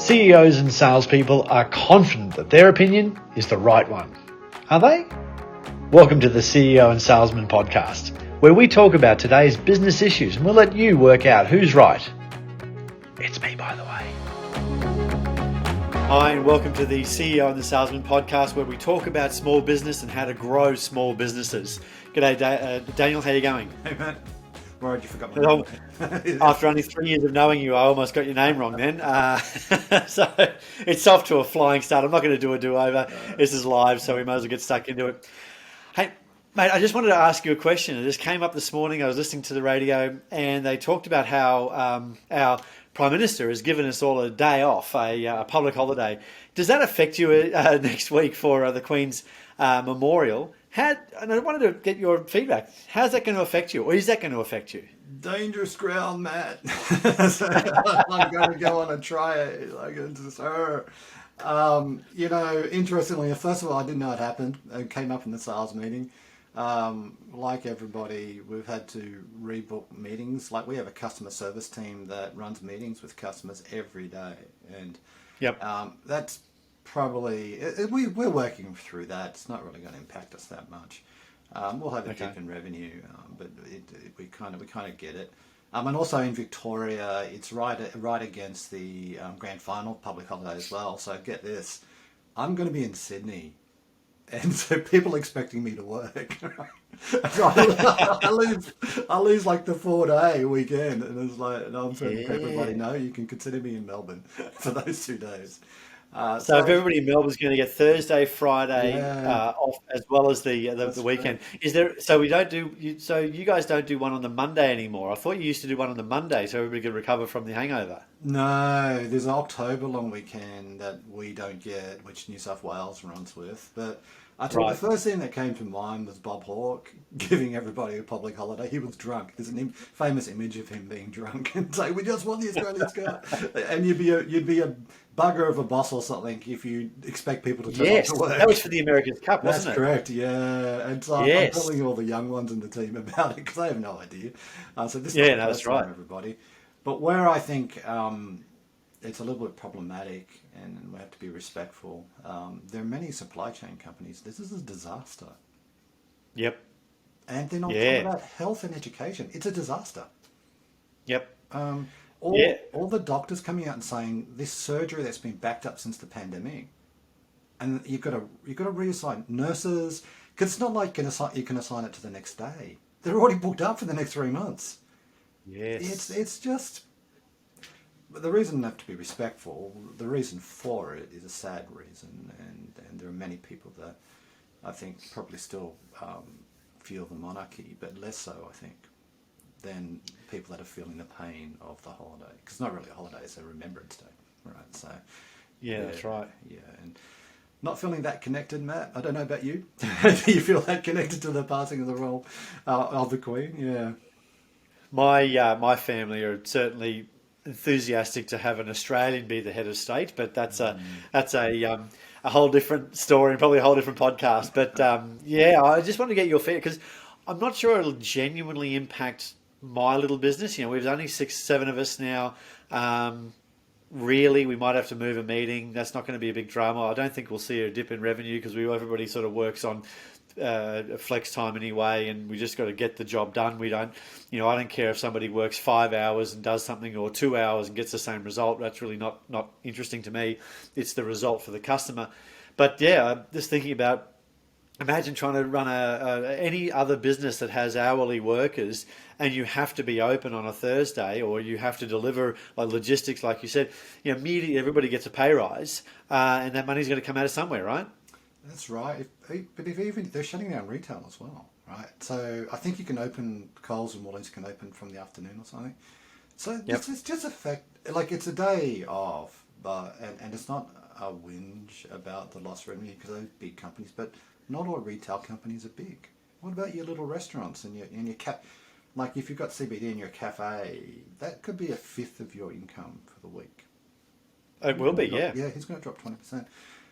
CEOs and salespeople are confident that their opinion is the right one. Are they? Welcome to the CEO and Salesman podcast, where we talk about today's business issues and we'll let you work out who's right. It's me, by the way. Hi, and welcome to the CEO and the Salesman podcast, where we talk about small business and how to grow small businesses. G'day, Daniel. How you going? Hey, man. Worried you forgot my name. After only 3 years of knowing you, I almost got your name wrong then. So it's off to a flying start. I'm not going to do a do-over. This is live, so we might as well get stuck into it. Hey, mate, I just wanted to ask you a question. It just came up this morning. I was listening to the radio, and they talked about how our Prime Minister has given us all a day off, a public holiday. Does that affect you next week for the Queen's memorial? And I wanted to get your feedback. How's that going to affect you, or is that going to affect you? Dangerous ground, Matt. So I'm going to go on and try it. Interestingly, first of all, I didn't know it happened. It came up in the sales meeting. Like everybody, we've had to rebook meetings. Like, we have a customer service team that runs meetings with customers every day, and that's probably we're working through that. It's not really going to impact us that much. We'll have a dip in revenue, but we kind of get it. And also in Victoria, it's right against the grand final public holiday as well. So get this, I'm going to be in Sydney, and so people are expecting me to work. So I lose like the 4-day weekend, and it's like, and I'm saying to everybody, no, you can consider me in Melbourne for those 2 days. So if everybody in Melbourne's going to get Thursday, Friday off, as well as the weekend, right. Is there? So we don't do. So you guys don't do one on the Monday anymore. I thought you used to do one on the Monday, so everybody could recover from the hangover. No, there's an October long weekend that we don't get, which New South Wales runs with. But I think the first thing that came to mind was Bob Hawke giving everybody a public holiday. He was drunk. There's a famous image of him being drunk and saying, "We just won the Australian Cup," and you'd be a bugger of a boss or something if you expect people to turn up to work. That was for the America's Cup, wasn't it? That's correct, yeah. And so I'm telling all the young ones in the team about it because they have no idea. So this is that's right, everybody. But where I think it's a little bit problematic, and we have to be respectful, there are many supply chain companies. This is a disaster. Yep. And they're not talking about health and education. It's a disaster. Yep. All the doctors coming out and saying this surgery that's been backed up since the pandemic, and you've got to reassign nurses, because it's not like you can assign it to the next day. They're already booked up for the next 3 months. Yes, it's just the reason have to be respectful. The reason for it is a sad reason, and there are many people that I think probably still feel the monarchy, but less so, I think, than people that are feeling the pain of the holiday. Because it's not really a holiday, it's a Remembrance Day, right? So, that's right. Yeah, and not feeling that connected, Matt. I don't know about you. Do you feel that connected to the passing of the royal of the Queen? Yeah. My family are certainly enthusiastic to have an Australian be the head of state, but that's a whole different story and probably a whole different podcast. But I just want to get your feedback, because I'm not sure it'll genuinely impact my little business. We've only 6-7 of us now. Really, we might have to move a meeting. That's not going to be a big drama. I don't think we'll see a dip in revenue, because everybody sort of works on flex time anyway, and we just got to get the job done. We don't, I don't care if somebody works 5 hours and does something, or 2 hours and gets the same result. That's really not interesting to me. It's the result for the customer. But I'm just thinking about, imagine trying to run any other business that has hourly workers, and you have to be open on a Thursday, or you have to deliver like logistics, like you said. Immediately everybody gets a pay rise, and that money's going to come out of somewhere, right? That's right. But even they're shutting down retail as well, right? So I think you can open, Coles and Woolies can open from the afternoon or something. So it's just a fact. Like, it's a day off, and it's not a whinge about the lost revenue because those big companies, but not all retail companies are big. What about your little restaurants and your like, if you've got CBD in your cafe, that could be a fifth of your income for the week. It will be, yeah. Yeah, he's going to drop 20%.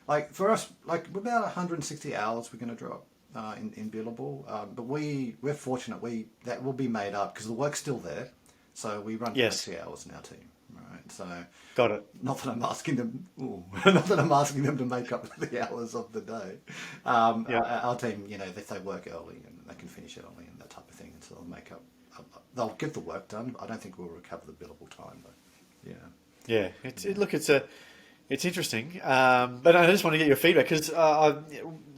Like, for us, like, about 160 hours we're going to drop in billable. But we're fortunate that will be made up because the work's still there. So we run 20 hours in our team, right? right? So Got it. not that I'm asking them, not that I'm asking them to make up the hours of the day. Yeah. Our team, if they work early and they can finish early and that type of thing, and so they'll make up. They'll get the work done. I don't think we'll recover the billable time, though. Yeah. Yeah. It's interesting, but I just want to get your feedback because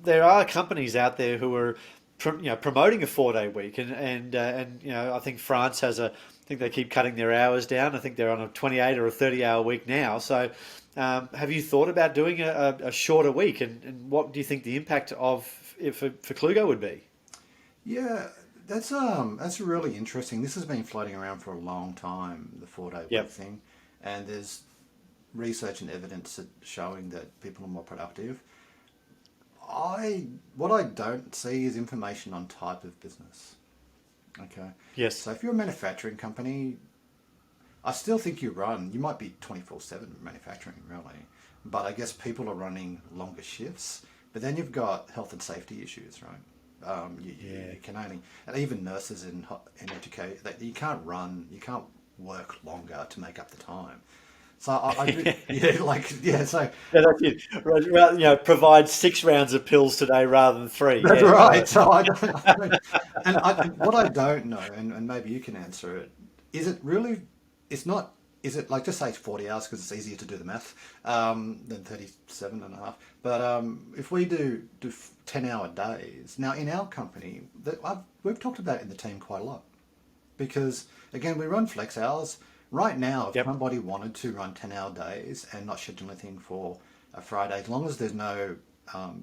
there are companies out there who are promoting a 4-day week, and I think France has I think they keep cutting their hours down. I think they're on a 28 or a 30-hour week now. So, have you thought about doing a shorter week, and what do you think the impact of for Klugo would be? Yeah, that's really interesting. This has been floating around for a long time, the 4-day week Yep. thing, and there's research and evidence showing that people are more productive. What I don't see is information on type of business. Okay. Yes. So if you're a manufacturing company, I still think you might be 24/7 manufacturing, really. But I guess people are running longer shifts. But then you've got health and safety issues, right? You can only, and even nurses in education, you can't work longer to make up the time. So I do, so Yeah, that's it. Provide 6 rounds of pills today rather than 3. that's Yeah, got right. it. So I don't what I don't know, and maybe you can answer it, is it really, it's not, is it like, just say it's 40 hours because it's easier to do the math than 37 and a half. But if we do 10-hour days, now in our company, we've talked about it in the team quite a lot because, again, we run flex hours. Right now, if Yep. somebody wanted to run 10-hour days and not schedule anything for a Friday, as long as there's no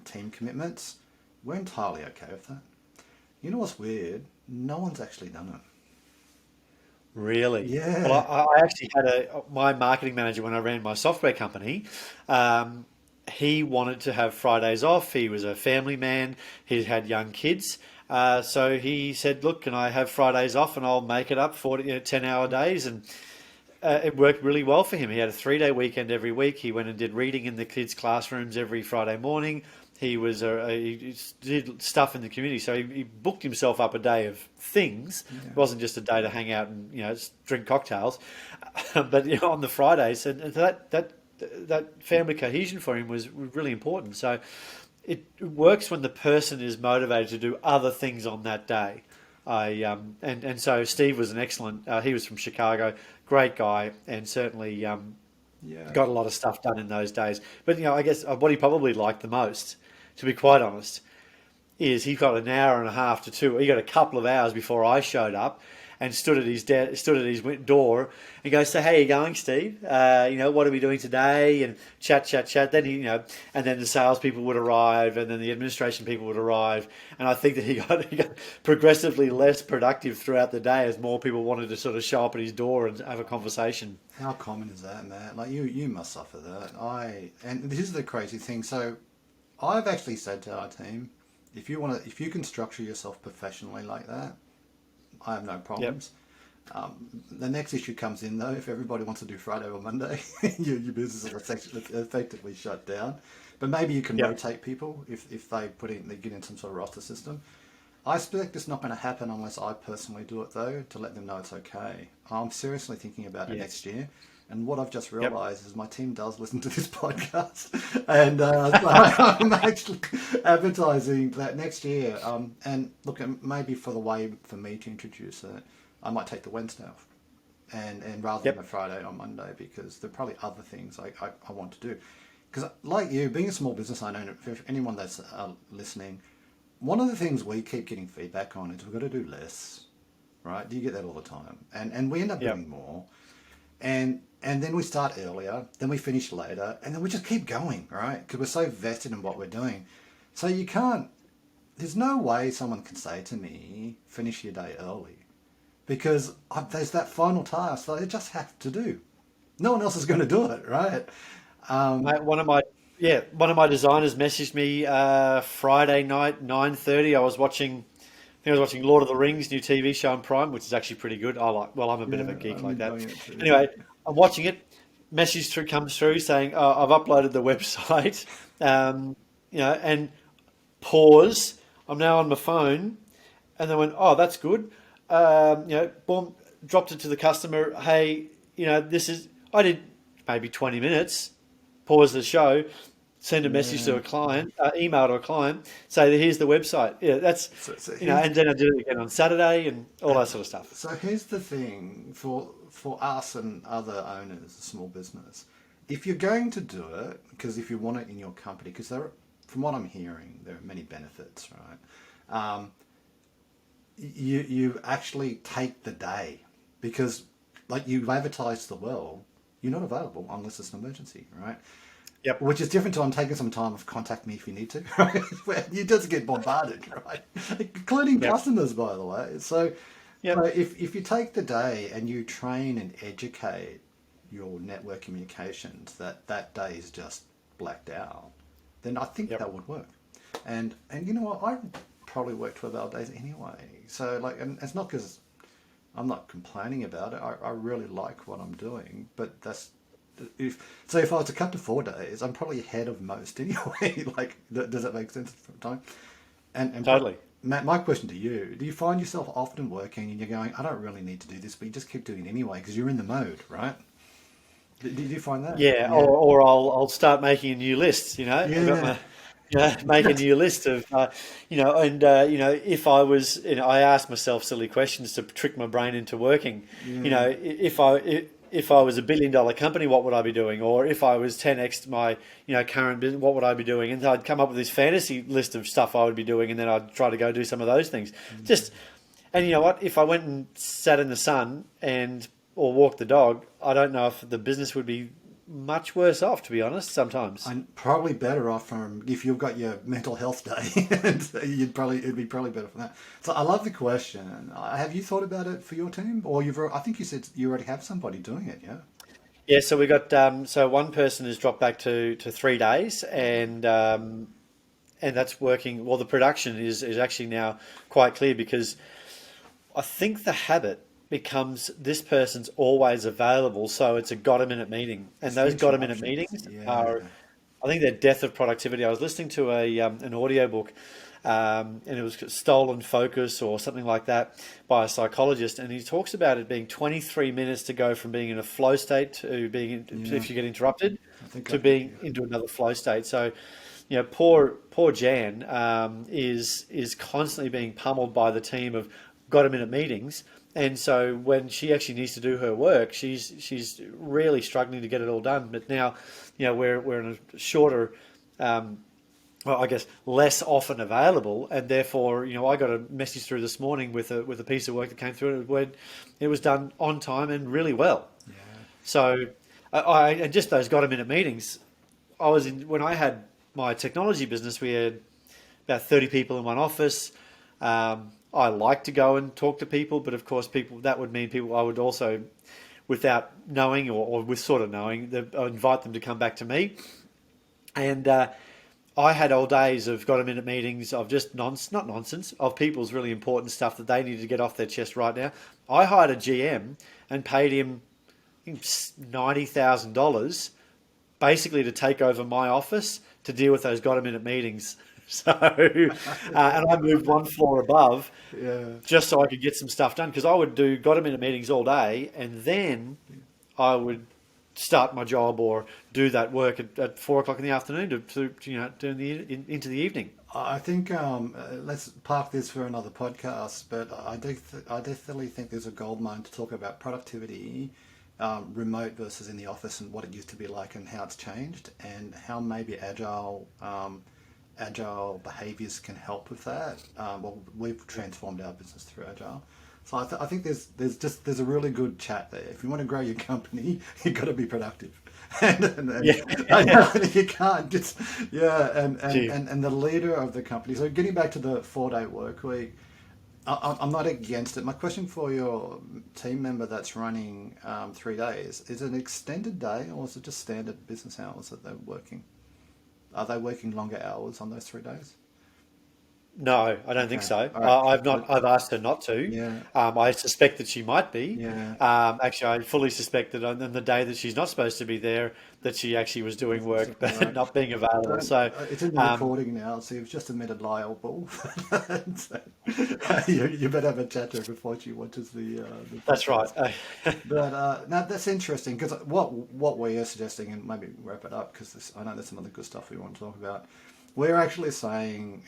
team commitments, we're entirely okay with that. You know what's weird? No one's actually done it. Really? Well, Yeah. I actually had my marketing manager when I ran my software company. Um, he wanted to have Fridays off. He was a family man. He had young kids. So he said, "Look, can I have Fridays off, and I'll make it up 10-hour days?" And it worked really well for him. He had a 3-day weekend every week. He went and did reading in the kids' classrooms every Friday morning. He did stuff in the community, so he booked himself up a day of things. Yeah. It wasn't just a day to hang out and drink cocktails, but on the Fridays, and that family cohesion for him was really important. So it works when the person is motivated to do other things on that day. And so Steve was an excellent. He was from Chicago, great guy, and certainly Yeah. got a lot of stuff done in those days. But I guess what he probably liked the most, to be quite honest, is he got an hour and a half to 2. He got a couple of hours before I showed up, and stood at his door and goes, "So how you going, Steve? What are we doing today?" And chat. Then and then the salespeople would arrive, and then the administration people would arrive, and I think that he got progressively less productive throughout the day as more people wanted to sort of show up at his door and have a conversation. How common is that, Matt? Like you must suffer that. And this is the crazy thing. So I've actually said to our team, if you can structure yourself professionally like that, I have no problems. The next issue comes in though, if everybody wants to do Friday or Monday, your business is effectively shut down. But maybe you can Yep. rotate people if they get in some sort of roster system. I suspect it's not going to happen unless I personally do it though, to let them know it's okay. I'm seriously thinking about it Yes. next year. And what I've just Yep. realised is my team does listen to this podcast, and so I'm actually advertising that next year. And look, maybe for me to introduce it, I might take the Wednesday off, and rather Yep. than a Friday or Monday, because there are probably other things I want to do. Because like you, being a small business owner, if anyone that's listening, one of the things we keep getting feedback on is we've got to do less, right? You get that all the time, and we end up Yep. doing more. And then we start earlier, then we finish later, and then we just keep going, right? Because we're so vested in what we're doing. So there's no way someone can say to me, finish your day early. Because there's that final task that I just have to do. No one else is going to do it, right? Mate, one of my designers messaged me Friday night, 9:30. I was watching Lord of the Rings new TV show on Prime, which is actually pretty good. I'm a bit of a Yeah, geek I'm like that. enjoying it too. Anyway, I'm watching it. Comes through saying, "Oh, I've uploaded the website," and pause. I'm now on my phone, and they went, "Oh, that's good." Boom, dropped it to the customer. Hey, this is. I did maybe 20 minutes, pause the show, send a message to Yeah. a client, email to a client, say that here's the website. Yeah, that's, So and then I did it again on Saturday and all that sort of stuff. So here's the thing for us and other owners of small business. If you're going to do it, because if you want it in your company, because from what I'm hearing, there are many benefits, right? You actually take the day because, like, you advertise to the world, you're not available unless it's an emergency, right? Yep. Which is different to I'm taking some time off, contact me if you need to, right? Where you just get bombarded, right? Including Yep. customers, by the way. So Yep. if you take the day and you train and educate your network communications that day is just blacked out, then I think Yep. that would work. And you know what? I probably work 12-hour days anyway. So like, and it's not because I'm not complaining about it. I really like what I'm doing, but that's if I was to cut to 4 days, I'm probably ahead of most anyway. Like, does that make sense for time? And Totally. Matt, my question to you: do you find yourself often working and you're going, I don't really need to do this, but you just keep doing it anyway because you're in the mode, right? Did you find that? Yeah. Yeah. Or I'll start making a new list, I've got Yeah. my, make a new list of, and, if I was, I asked myself silly questions to trick my brain into working. Yeah. If I was $1 billion company, what would I be doing? Or if I was 10x my, current business, what would I be doing? And I'd come up with this fantasy list of stuff I would be doing, and then I'd try to go do some of those things. And you know what? If I went and sat in the sun or walked the dog, I don't know if the business would be much worse off, to be honest. Sometimes. I'm probably better off from if you've got your mental health day. It'd be probably better for that. So I love the question. Have you thought about it for your team, or I think you said you already have somebody doing it. Yeah. Yeah, so we got so one person has dropped back to 3 days, and that's working. Well, the production is actually now quite clear because I think the habit becomes this person's always available, so it's a got-a-minute meeting, and It's those got-a-minute interruptions. meetings Yeah. are, I think, they're death of productivity. I was listening to an audiobook, and it was Stolen Focus or something like that by a psychologist, and he talks about it being 23 minutes to go from being in a flow state to being, Yeah. if you get interrupted, I think to being into another flow state. So, poor Jan is constantly being pummeled by the team of got-a-minute meetings. And so when she actually needs to do her work, she's really struggling to get it all done. But now, we're in a shorter, well, I guess less often available, and therefore, I got a message through this morning with a piece of work that came through when it was done on time and really well. Yeah. So, and just those got-a-minute meetings. When I had my technology business, we had about 30 people in one office. I like to go and talk to people, but of course, that would mean people I would also, without knowing or with sort of knowing, I'd invite them to come back to me. And I had all days of got-a-minute meetings of just not nonsense, of people's really important stuff that they needed to get off their chest right now. I hired a GM and paid him, I think, $90,000 basically to take over my office to deal with those got-a-minute meetings. So, and I moved one floor above Yeah. just so I could get some stuff done because I would do got-a-minute meetings all day, and then I would start my job or do that work at 4 o'clock in the afternoon into the evening. I think let's park this for another podcast, but I definitely think there's a gold mine to talk about productivity, remote versus in the office, and what it used to be like and how it's changed, and how maybe agile behaviors can help with that. Well, we've transformed our business through agile. So I think there's a really good chat there. If you want to grow your company, you've got to be productive. And Yeah. I know you can't just Gee. and the leader of the company. So getting back to the 4-day work week, I'm not against it. My question for your team member that's running 3 days, is it an extended day or is it just standard business hours that they're working? Are they working longer hours on those 3 days? No, I don't think Okay, so. all right. I've not. I've asked her not to. Yeah, I suspect that she might be. yeah. Actually, I fully suspect that on the day that she's not supposed to be there, that she actually was doing That's work exactly but right. not being available. Don't, So, it's in the um, recording now, so you've just admitted liable. So, you better have a chat to her before she watches the that's right. podcast. But no, that's interesting because what we are suggesting, and maybe wrap it up because I know there's some other good stuff we want to talk about. We're actually saying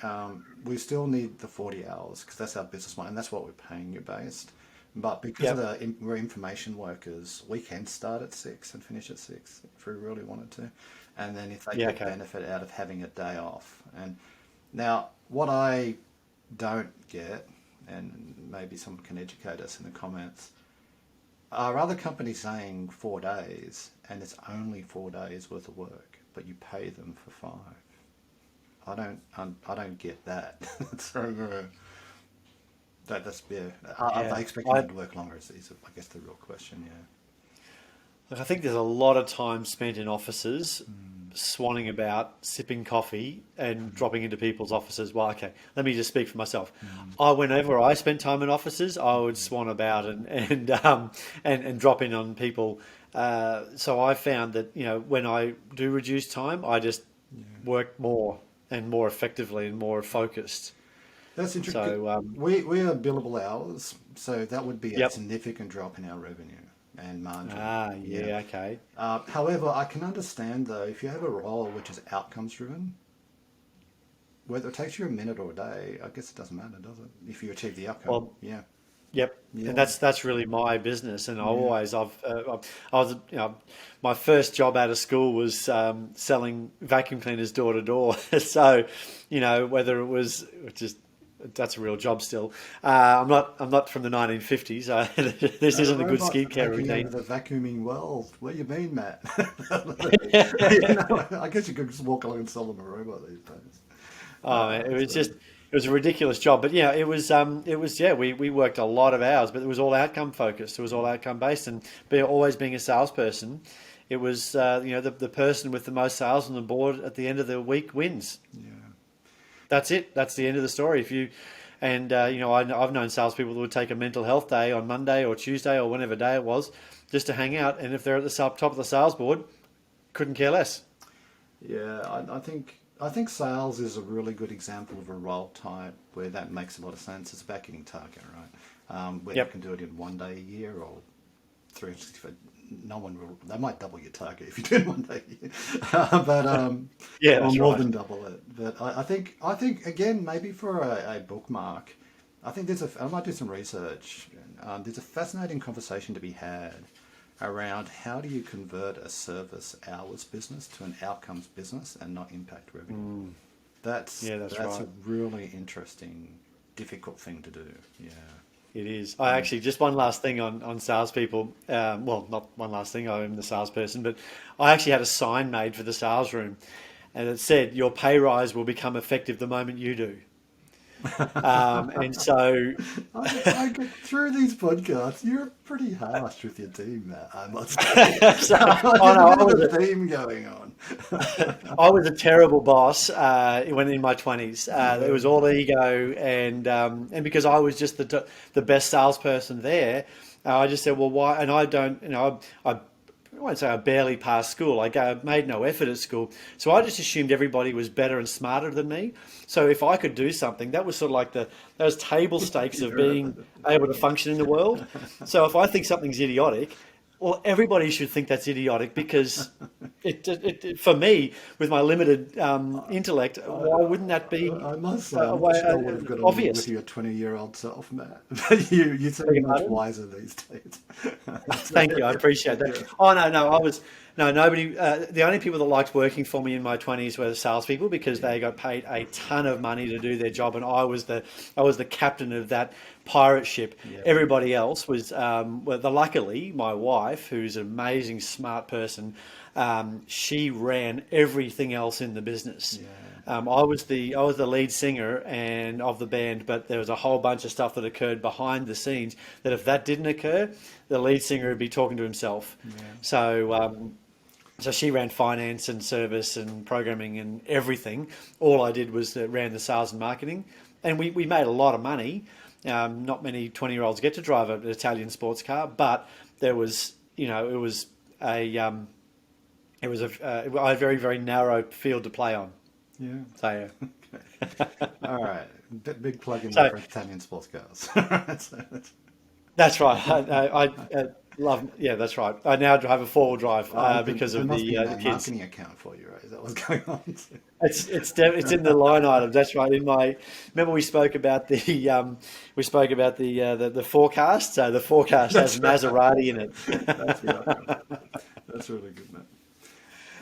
we still need the 40 hours because that's our business model and that's what we're paying you based. But because of Yep. we're information workers, we can start at 6 and finish at 6 if we really wanted to. And then if they Yeah. get Okay. benefit out of having a day off. And now, what I don't get, and maybe someone can educate us in the comments, are other companies saying 4 days and it's only 4 days worth of work, but you pay them for 5? I don't get that. So that's yeah. Are Yeah. they expecting I them to work longer? Is I guess the real question. Yeah. Look, I think there's a lot of time spent in offices swanning about, sipping coffee, and dropping into people's offices. Well, okay, let me just speak for myself. Whenever I spent time in offices, I would swan about and drop in on people. So I found that when I do reduce time, I just work more and more effectively and more focused. That's interesting. So We are billable hours, so that would be a yep. significant drop in our revenue and margin. Ah, Yeah. yeah, okay. However, I can understand though if you have a role which is outcomes driven, whether it takes you a minute or a day, I guess it doesn't matter, does it? If you achieve the outcome, Well, yeah, yep, yeah, and that's really my business, and yeah. I was my first job out of school was selling vacuum cleaners door to door. So, whether it was just that's a real job still. I'm not from the 1950s. This A isn't a good robot skincare taking over routine. the vacuuming world. What do you mean, Matt? I guess you could just walk along and sell them a robot these days. Oh man, So it was a ridiculous job, but yeah, it was yeah, we worked a lot of hours, but it was all outcome focused. It was all outcome based, and always being a salesperson, it was the person with the most sales on the board at the end of the week wins. yeah, That's it. That's the end of the story. If you and I've known salespeople that would take a mental health day on Monday or Tuesday or whenever day it was, just to hang out, and if they're at the top of the sales board, couldn't care less. yeah. I think sales is a really good example of a role type where that makes a lot of sense. It's about getting target, right? Whether you Yep. can do it in 1 day a year or 365. No one will. They might double your target if you do it 1 day a year, but Yeah, or that's more right. than double it. But I think again maybe for a bookmark, I think I might do some research. There's a fascinating conversation to be had around how do you convert a service hours business to an outcomes business and not impact revenue. That's Yeah, that's that's a right. really interesting, difficult thing to do. Yeah. It is. I actually just one last thing on salespeople. Well, not one last thing. I'm the salesperson, but I actually had a sign made for the sales room, and it said, "Your pay rise will become effective the moment you do." And so, I get through these podcasts. You're pretty harsh with your team, Matt. I must say. so oh There's a no, bit of a theme going on. I was a terrible boss when in my 20s. It Yeah, was all ego, and because I was just the best salesperson there, I just said, well, why? And I don't, I won't say I barely passed school. Made no effort at school, so I just assumed everybody was better and smarter than me. So if I could do something, that was sort of like those table stakes of being able to function in the world. So if I think something's idiotic, well, everybody should think that's idiotic because for me, with my limited intellect, why wouldn't that be I must say, a I'm not way sure I would have got along with obvious? your 20-year-old self, Matt. You Beg seem your much pardon? wiser these days. Thank you, I appreciate that. Yeah. Oh no, I was no nobody. The only people that liked working for me in my 20s were the salespeople because they got paid a ton of money to do their job, and I was the captain of that pirate ship. Yeah. Everybody else was luckily my wife, who's an amazing smart person. She ran everything else in the business. Yeah. I was the lead singer and of the band, but there was a whole bunch of stuff that occurred behind the scenes that if that didn't occur, the lead singer would be talking to himself. Yeah. So she ran finance and service and programming and everything. All I did was ran the sales and marketing. and we made a lot of money. Not many 20-year-olds get to drive an Italian sports car, but there was, you know, it was a very, very narrow field to play on. Yeah. So, All right. Big plug in there so for Italian sports cars. that's right. I love, yeah, that's right. I now drive a four-wheel drive because There of must be the a kids. marketing account for you, right? Is that what's going on? It's in the line items. That's right. Remember we spoke about the forecast. So the forecast has That's right. Maserati in it. That's right. That's really good, man.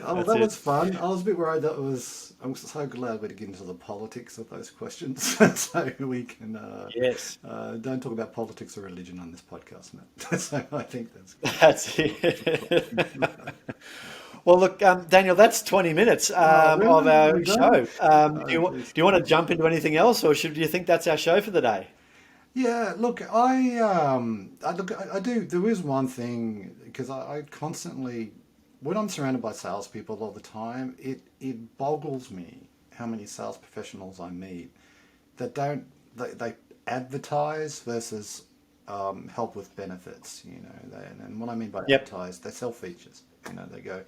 Oh, well, That's that it. was fun. I was a bit worried that was. I'm so glad we to get into the politics of those questions, so we can Yes, don't talk about politics or religion on this podcast, Matt. So I think that's good. that's it. Well, look, Daniel, that's 20 minutes Oh, of really? We're our done? show. Oh, geez. Do you want to jump into anything else, or do you think that's our show for the day? Yeah, look, I do. There is one thing because I constantly, when I'm surrounded by salespeople all the time, it boggles me how many sales professionals I meet that don't they advertise versus help with benefits. You know, and what I mean by Yep. advertise, they sell features. You know, they go,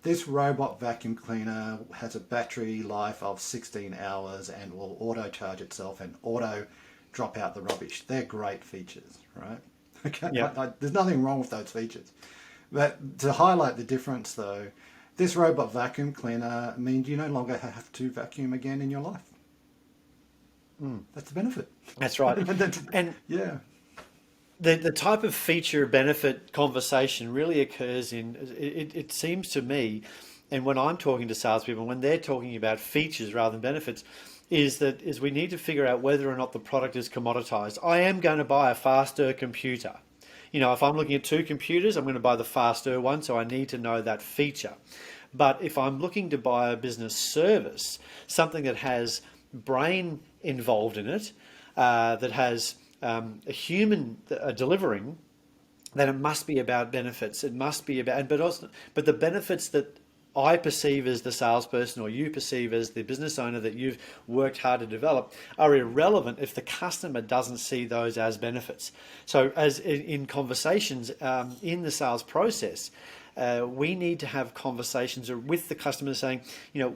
this robot vacuum cleaner has a battery life of 16 hours and will auto charge itself and auto drop out the rubbish. They're great features, right? Okay, Yep. there's nothing wrong with those features. But to highlight the difference, though, this robot vacuum cleaner means you no longer have to vacuum again in your life. That's the benefit. That's right. That's- And yeah. the type of feature benefit conversation really occurs in it seems to me, and when I'm talking to salespeople, when they're talking about features rather than benefits, is we need to figure out whether or not the product is commoditized. I am going to buy a faster computer. You know, if I'm looking at two computers, I'm going to buy the faster one, so I need to know that feature. But if I'm looking to buy a business service, something that has brain involved in it, that has a human delivering, then it must be about benefits. It must be about, but the benefits that I perceive as the salesperson or you perceive as the business owner that you've worked hard to develop are irrelevant if the customer doesn't see those as benefits. So as in conversations in the sales process, we need to have conversations with the customer saying, you know,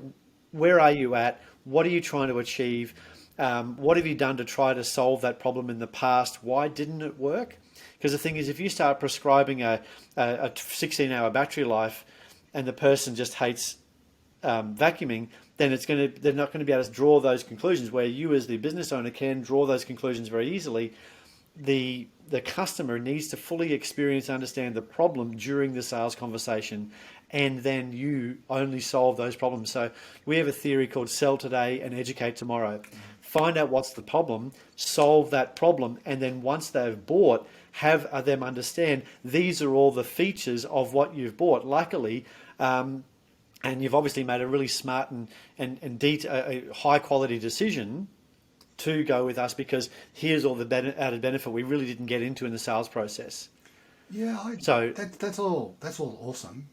where are you at? What are you trying to achieve? What have you done to try to solve that problem in the past? Why didn't it work? Because the thing is, if you start prescribing a 16-hour battery life and the person just hates vacuuming, then they're not going to be able to draw those conclusions. Where you, as the business owner, can draw those conclusions very easily. The customer needs to fully experience and understand the problem during the sales conversation, and then you only solve those problems. So we have a theory called sell today and educate tomorrow. Find out what's the problem, solve that problem, and then once they've bought, have them understand these are all the features of what you've bought. Luckily, and you've obviously made a really smart and a high quality decision to go with us, because here's all the added benefit we really didn't get into in the sales process. Yeah, So that's all. That's all awesome.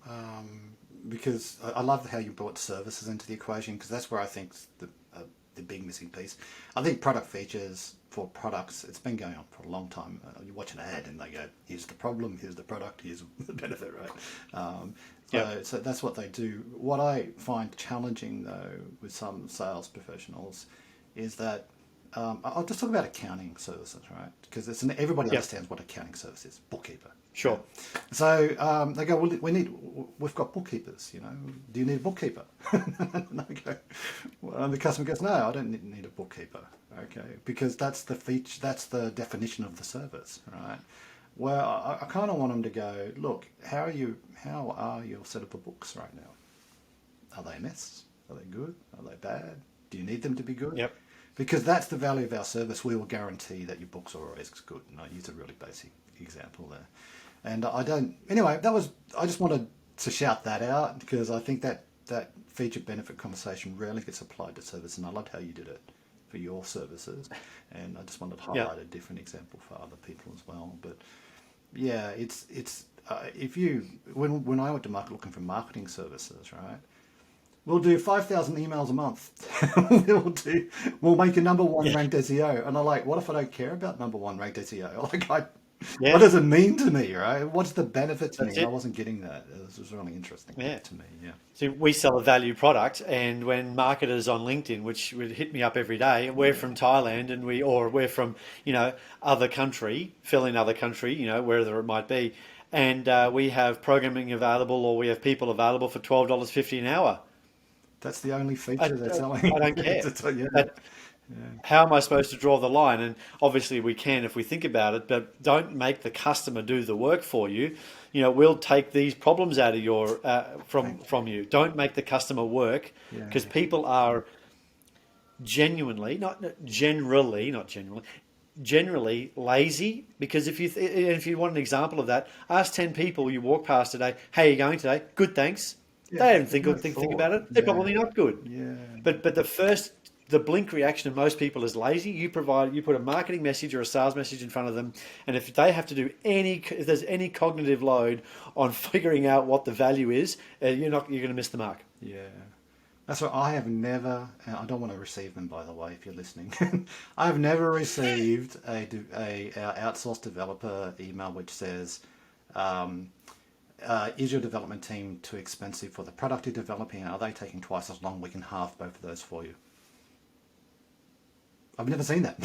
Because I love how you brought services into the equation, because that's where I think the big missing piece. I think product features for products, it's been going on for a long time. You watch an ad and they go, here's the problem, here's the product, here's the benefit, right? So that's what they do. What I find challenging, though, with some sales professionals is that I'll just talk about accounting services, right? Because everybody understands what accounting service is, bookkeeper. sure. So they go, well, we've got bookkeepers, you know, do you need a bookkeeper? And I go, well, and the customer goes, no, I don't need a bookkeeper, okay, because that's the feature, that's the definition of the service, right? Well, I kind of want them to go, look, how are your set up of books right now? Are they a mess? Are they good? Are they bad? Do you need them to be good? Yep. Because that's the value of our service. We will guarantee that your books are always good. And I use a really basic example there. And anyway, I just wanted to shout that out, because I think that feature benefit conversation rarely gets applied to service. And I loved how you did it for your services. And I just wanted to highlight a different example for other people as well. But yeah, it's when I went to market looking for marketing services, right? We'll do 5,000 emails a month. We'll make a number one ranked SEO. And I'm like, what if I don't care about number one ranked SEO? What does it mean to me, right? What's the benefit to me? I wasn't getting that. It was really interesting to me. Yeah. So we sell a value product, and when marketers on LinkedIn, which would hit me up every day, we're from Thailand, and we're from other country, fill in other country, wherever it might be, and we have programming available, or we have people available for $12.50 an hour. That's the only feature they're selling. I don't care. How am I supposed to draw the line? And obviously we can if we think about it, but don't make the customer do the work for you. We'll take these problems out of your from you. Don't make the customer work, because people are generally lazy. Because if you want an example of that, ask 10 people you walk past today, how are you going today? Good, thanks. They don't think about it. They're probably not good. Yeah. But the blink reaction of most people is lazy. You put a marketing message or a sales message in front of them, and if they have to do if there's any cognitive load on figuring out what the value is, you're going to miss the mark. Yeah. That's what I have never, and I don't want to receive them, by the way, if you're listening. I've never received a outsourced developer email which says, is your development team too expensive for the product you're developing? Are they taking twice as long? We can halve both of those for you. I've never seen that.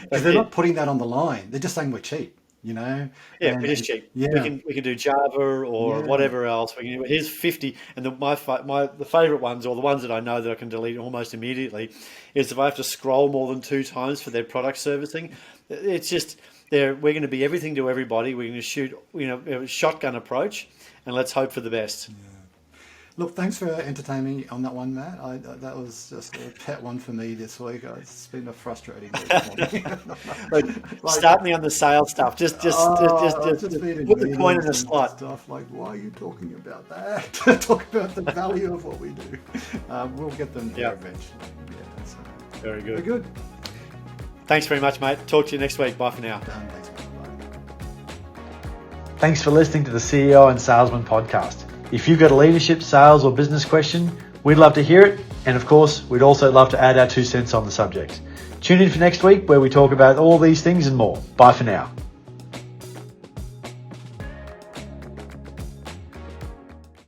Because they're not putting that on the line. They're just saying we're cheap, Yeah, it is cheap. Yeah. We can do Java or whatever else. Here's 50, and the favorite ones, or the ones that I know that I can delete almost immediately, is if I have to scroll more than 2 times for their product servicing. It's just we're going to be everything to everybody. We're going to shoot a shotgun approach, and let's hope for the best. Yeah. Look, thanks for entertaining me on that one, Matt. That was just a pet one for me this week. It's been a frustrating week. Start me on the sales stuff. Just put the coin in the slot. Stuff like, why are you talking about that? Talk about the value of what we do. We'll get them there eventually. Yeah, very good. Very good. Thanks very much, mate. Talk to you next week. Bye for now. Thanks, mate. Bye. Thanks for listening to the CEO and Salesman podcast. If you've got a leadership, sales or business question, we'd love to hear it. And of course, we'd also love to add our 2 cents on the subject. Tune in for next week where we talk about all these things and more. Bye for now.